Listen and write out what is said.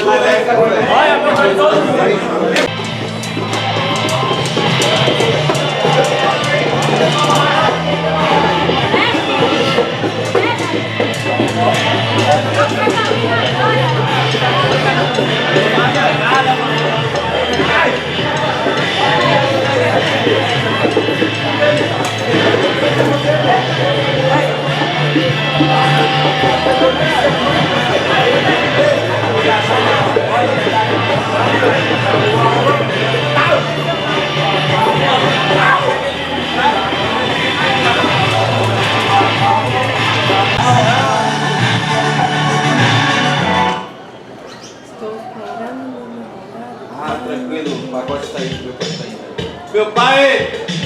Olha, meu pai, todo mundo. Ah, tranquilo, o pacote está aí, meu pai está aí. Meu pai!